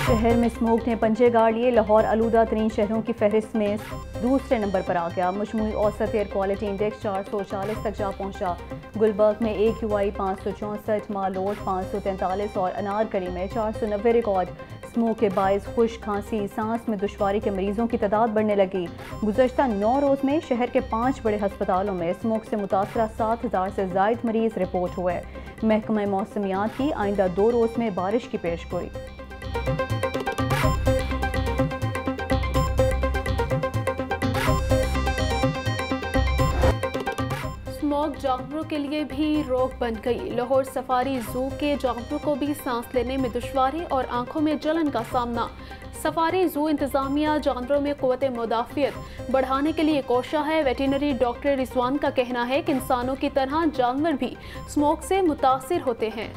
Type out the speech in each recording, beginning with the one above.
शहर में स्मोक ने पंजे गाड़ लिए। लाहौर आलूदा तरीन शहरों की फहरिस्त में दूसरे नंबर पर आ गया। मजमूई औसत एयर क्वालिटी इंडेक्स 440 तक जा पहुंचा। गुलबर्ग में AQI 564, मालोट 543 और अनारकली में 490 रिकॉर्ड। स्मोक के बायस खुश खांसी, सांस में दुश्वारी के मरीजों की तादाद बढ़ने लगी। गुज़श्ता 9 रोज़ में शहर के 5 बड़े हस्पतालों में स्मोक से मुतासरा 7000 से ज़ायद मरीज रिपोर्ट हुए। महकमा मौसमियात की आइंदा 2 रोज़ में बारिश की पेशगोई। स्मोक जानवरों के लिए भी रोक बन गई। लाहौर सफारी जू के जानवरों को भी सांस लेने में दुश्वारी और आंखों में जलन का सामना। सफारी जू इंतजामिया जानवरों में क़ुव्वत मुदाफ़ियत बढ़ाने के लिए कोशा है। वेटरनरी डॉक्टर रिजवान का कहना है कि इंसानों की तरह जानवर भी स्मोक से मुतासिर होते हैं।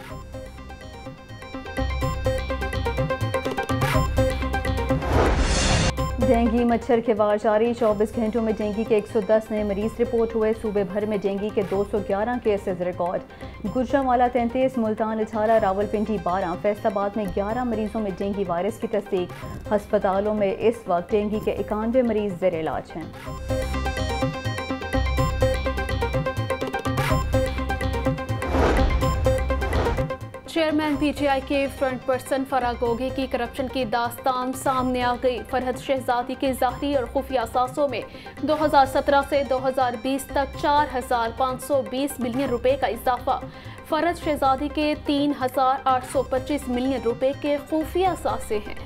डेंगू मच्छर के वार जारी। 24 घंटों में डेंगू के 110 नए मरीज रिपोर्ट हुए। सूबे भर में डेंगू के 211 केसेस रिकॉर्ड। गुजरांवाला 33, मुल्तान 18, रावलपिंडी 12, फैसलाबाद में 11 मरीजों में डेंगू वायरस की तस्दीक। अस्पतालों में इस वक्त डेंगू के 91 मरीज ज़ेर इलाज हैं। चेयरमैन PTI के फ्रंट पर्सन फरागोगी की करप्शन की दास्तान सामने आ गई। फरहद शहजादी के ज़ाहरी और खुफिया असासों में 2017 से 2020 तक 4520 मिलियन रुपए का इजाफा। फरहद शहजादी के 3825 मिलियन रुपए के खुफिया असासे हैं।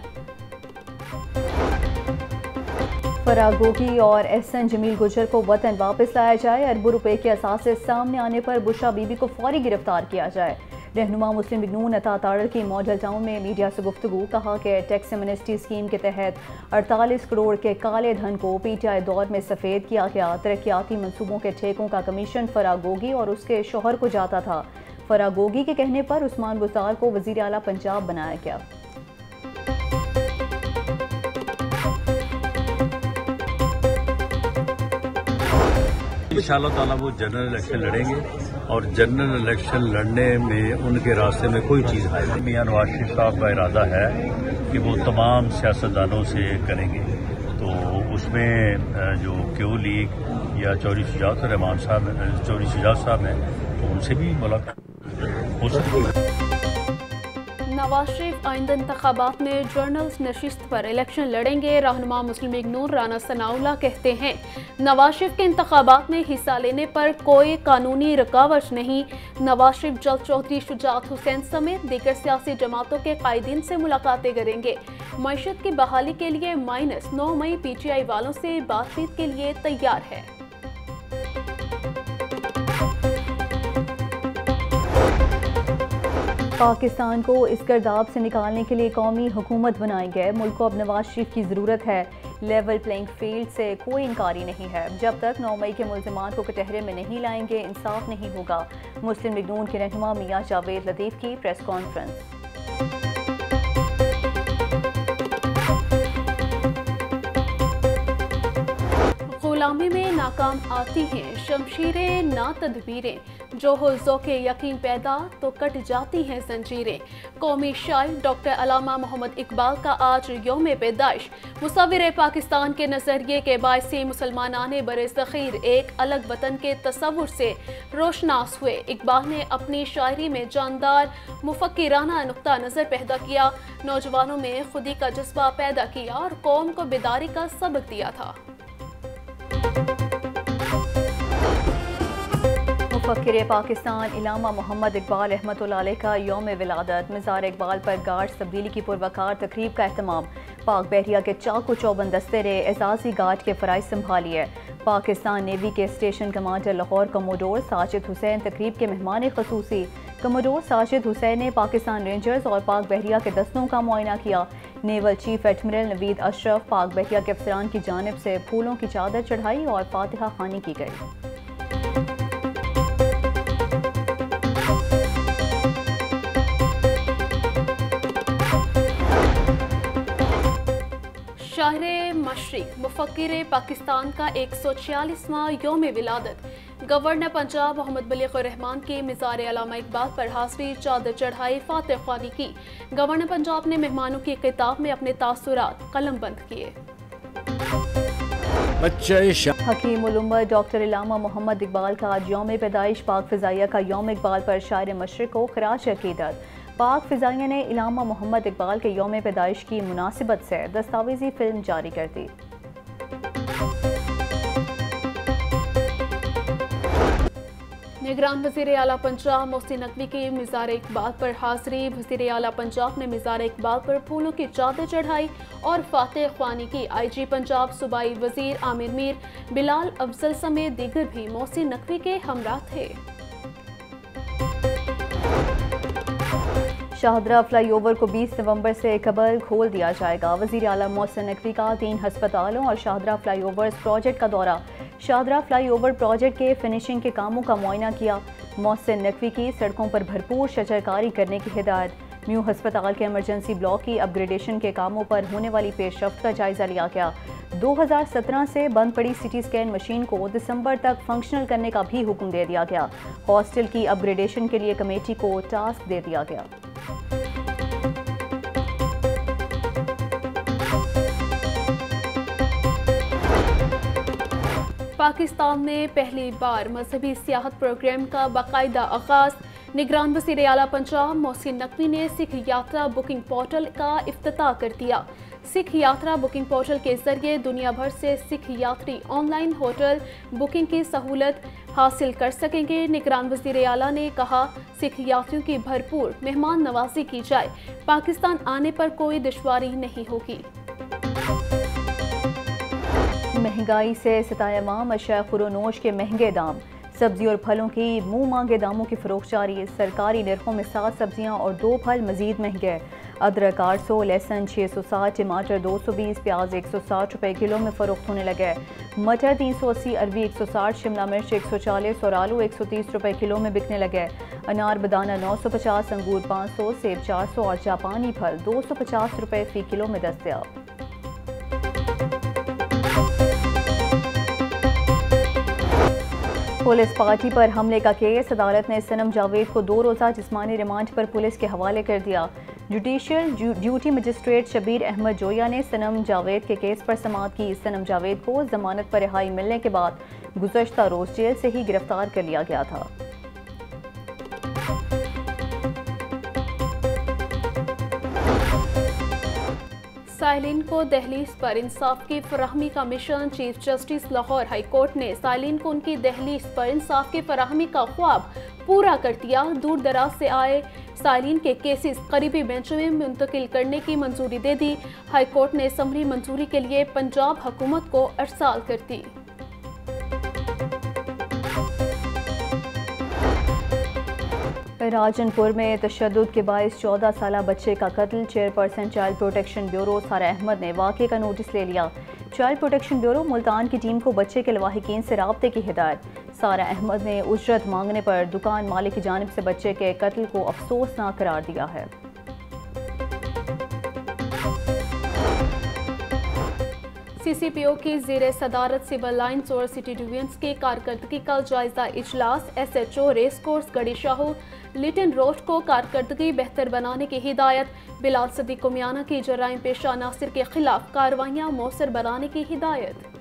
फरागोगी और एहसन जमील गुजर को वतन वापस लाया जाए। अरबों रुपए के असासे सामने आने पर बुशरा बीबी को फौरी गिरफ्तार किया जाए। रहनुमा मुस्लिम लीग नून अता ताड़र की मॉडल टाउन में मीडिया से गुफ्तगू। कहा कि टैक्स एमनेस्टी स्कीम के तहत 48 करोड़ के काले धन को PTI दौर में सफ़ेद किया गया। तरक्याती मनसूबों के ठेकों का कमीशन फरागोगी और उसके शोहर को जाता था। फरागोगी के कहने पर उस्मान बुज़दार को वज़ीर आला पंजाब बनाया गया। इंशाअल्लाह ताला वो जनरल इलेक्शन लड़ेंगे और जनरल इलेक्शन लड़ने में उनके रास्ते में कोई चीज़ है। मियां नवाज शरीफ साहब का इरादा है कि वो तमाम सियासतदानों से करेंगे, तो उसमें जो क्यू लीग या चौधरी शुजात रहमान साहब, चौधरी शुजात साहब हैं, तो उनसे भी मुलाकात हो सकती है। नवाज शरीफ आइंदा इंतखाबात में जर्नल्स नशिस्त पर इलेक्शन लड़ेंगे। रहनुमा मुस्लिम लीग नून राना सनाउल्लाह कहते हैं नवाज शरीफ के इंतखाबात में हिस्सा लेने पर कोई कानूनी रुकावट नहीं। नवाज शरीफ जल्द चौधरी शुजात हुसैन समेत दीगर सियासी जमातों के कायदीन से मुलाकातें करेंगे। मईशत की बहाली के लिए -9 मई PTI वालों से बातचीत के लिए तैयार है। पाकिस्तान को इस गर्दाब से निकालने के लिए कौमी हुकूमत बनाई गई। मुल्क को अब नवाज शरीफ की ज़रूरत है। लेवल प्लेइंग फील्ड से कोई इनकारी नहीं है। जब तक 9 मई के मुल्ज़िमान को कटहरे में नहीं लाएंगे, इंसाफ नहीं होगा। मुस्लिम लीग नून के रहनुमा मियां जावेद लतीफ़ की प्रेस कॉन्फ्रेंस। गुलामी में नाकाम आती हैं शमशीरें ना तदबीरें, जो हो ज़ौक़े यकीन पैदा तो कट जाती हैं जंजीरें। कौमी शायर डॉक्टर अल्लामा मोहम्मद इकबाल का आज यौम पैदाइश। मुसव्विर पाकिस्तान के नज़रिए के बायस से मुसलमानाने बरे-ज़ख़ीर एक अलग वतन के तसव्वुर से रोशनास हुए। इकबाल ने अपनी शायरी में जानदार मुफ़क्किराना नुक्ता नज़र पैदा किया, नौजवानों में खुदी का जज्बा पैदा किया और कौम को बेदारी का सबक दिया था। मुफक्किर पाकिस्तान अल्लामा मोहम्मद इकबाल रहमतुल्लाह अलैह का यौम विलादत। मज़ार इकबाल पर गार्ड तब्दीली की पुरवकार तकरीब का एहतमाम। पाक बहरिया के चाकू चौबंद दस्ते ने एजाज़ी गार्ड के फ़राइज़ संभालिए। पाकिस्तान नेवी के station commander Lahore commodore Sajid Hussain तकरीब के मेहमान ख़ुसूसी। कमोडोर साजिद हुसैन ने पाकिस्तान रेंजर्स और पाक बहरिया के दस्तों का मुआयना किया। Naval chief admiral Naveed Ashraf पाक बहरिया के अफसरान की जानिब से फूलों की चादर चढ़ाई और फातिहा खानी की गई। शायर मशरिक मुफक्किर पाकिस्तान का 146वां यौम विलादत। गवर्नर पंजाब मोहम्मद बलीग रहमान की मिज़ार अल्लामा इकबाल पर हाज़री, चादर चढ़ाई, फातिह ख्वानी की। गवर्नर पंजाब ने मेहमानों की खिताब में अपने तासुरात कलम बंद किए। हकीम उल उम्मत डॉक्टर अल्लामा मोहम्मद इकबाल का आज यौम पैदाइश। पाक फ़िज़ाइया का यौम इकबाल पर शायर मशरिक को खराज अक़ीदत। पाक फ़िज़ाइया ने अल्लामा मोहम्मद इकबाल के यौम पैदाइश की मुनासिबत से दस्तावेज़ी फ़िल्म जारी कर दी। निगरान वज़ीर आला पंजाब मोहसिन नकवी की मिज़ार इकबाल पर हाज़री। वज़ीर आला पंजाब ने मिज़ार इकबाल पर फूलों की चादर चढ़ाई और फातिह ख्वानी की। IG पंजाब सूबाई वज़ीर आमिर मीर, बिलाल अफजल समेत दीगर भी मोहसिन नकवी के हमरा थे। शाहदरा फ्लाईओवर को 20 नवंबर से कबल खोल दिया जाएगा। वज़ीर आला मोहसिन नकवी का 3 हस्पतालों और शाहदरा फ्लाईओवर्स प्रोजेक्ट का दौरा। शाहदरा फ्लाईओवर प्रोजेक्ट के फिनिशिंग के कामों का मुआयना किया। मोहसिन नकवी की सड़कों पर भरपूर शजरकारी करने की हिदायत। न्यू हस्पताल के इमरजेंसी ब्लॉक की अपग्रेडेशन के कामों पर होने वाली पेशरफ्त का जायजा लिया गया। 2017 से बंद पड़ी CT स्कैन मशीन को दिसंबर तक फंक्शनल करने का भी हुक्म दे दिया गया। हॉस्टल की अपग्रेडेशन के लिए कमेटी को टास्क दे दिया गया। पाकिस्तान में पहली बार मजहबी सियाहत प्रोग्राम का बाकायदा आगाज। निगरान वज़ीर आला पंजाब मोहसिन नकवी ने सिख यात्रा बुकिंग पोर्टल का इफ्तिताह कर दिया। सिख यात्रा बुकिंग पोर्टल के जरिए दुनिया भर से सिख यात्री ऑनलाइन होटल बुकिंग की सहूलत हासिल कर सकेंगे। निगरान वज़ीर आला ने कहा, सिख यात्रियों की भरपूर मेहमान नवाजी की जाए, पाकिस्तान आने पर कोई दुश्वारी नहीं होगी। महंगाई से सताए अवाम, अशिया खुरोनोश के महंगे दाम। सब्जी और फलों की मुंह मांगे दामों की फरोख्त जारी। सरकारी निर्खों में 7 सब्जियां और 2 फल मजीद महंगे। अदरक 800, लहसुन 660, टमाटर 220, प्याज 160 रुपए किलो में फरोख्त होने लगे। मटर 380, अरबी 160, शिमला मिर्च 140 और आलू 130 रुपए किलो में बिकने लगे। अनार बदाना 950, अंगूर 500, सेब 400 और जापानी फल 250 रुपए फी किलो में दस्तयाब। पुलिस पार्टी पर हमले का केस। अदालत ने सनम जावेद को 2 रोज़ा जिस्मानी रिमांड पर पुलिस के हवाले कर दिया। Judicial duty magistrate Shabir Ahmad Zoya ने सनम जावेद के केस पर समाअत की। सनम जावेद को जमानत पर रिहाई मिलने के बाद गुज़श्ता रोज़ जेल से ही गिरफ्तार कर लिया गया था। साइलिन को दहलीज पर इंसाफ की फराहमी का mission. Chief justice Lahore high court ने साइलिन को उनकी दहलीज पर इंसाफ की फराहमी का ख्वाब पूरा कर दिया। दूर दराज से आए साइलिन के केसेस करीबी बेंचों में मुंतकिल करने की मंजूरी दे दी। हाई कोर्ट ने समरी मंजूरी के लिए पंजाब हुकूमत को अरसाल कर दी। राजनपुर में तशद्दुद के बायस 14 साला बच्चे का कत्ल। चेयरपर्सन चाइल्ड प्रोटेक्शन ब्यूरो सारा अहमद ने वाक़े का नोटिस ले लिया। चाइल्ड प्रोटेक्शन ब्यूरो मुल्तान की टीम को बच्चे के लवाहिकीन से राब्ते की हिदायत। सारा अहमद ने उजरत मांगने पर दुकान मालिक की जानिब से बच्चे के कत्ल को अफसोसनाक करार दिया है। CCPO की ज़ेरे सदारत सिविल लाइन्स और सिटी डिवीजन्स की कारकर्दगी का जायजा इजलास। SHO रेस कोर्स गड़ी शाहू लिटन रोड को कारकर्दगी बेहतर बनाने की हिदायत। बिलाल सदीक उमियाना की जराइम पेशा अनासिर के खिलाफ कार्रवाइयाँ मौसर बनाने की हिदायत।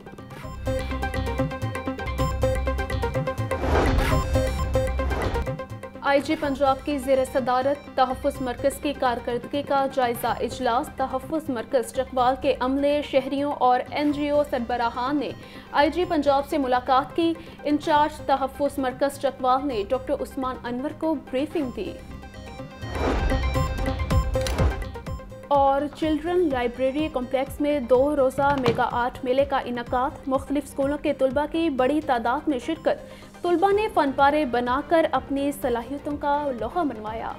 IG पंजाब की ज़ेरे सदारत तहफ़्फ़ुज़ मरकज़ की कारकर्दगी का जायजा इजलास। तहफ़्फ़ुज़ मरकज़ चकवाल के अमले, शहरियों और NGO सरबराहान ने IG पंजाब से मुलाकात की। इंचार्ज तहफ़्फ़ुज़ मरकज़ चकवाल ने डॉक्टर उस्मान अनवर को ब्रीफिंग दी। और चिल्ड्रन लाइब्रेरी कॉम्प्लेक्स में 2 रोज़ा मेगा आर्ट मेले का इनकाद। मुख्तलिफ स्कूलों के तुलबा की बड़ी तादाद में शिरकत। तुलबा ने फन पारे बनाकर अपनी सलाहियतों का लोहा मनवाया।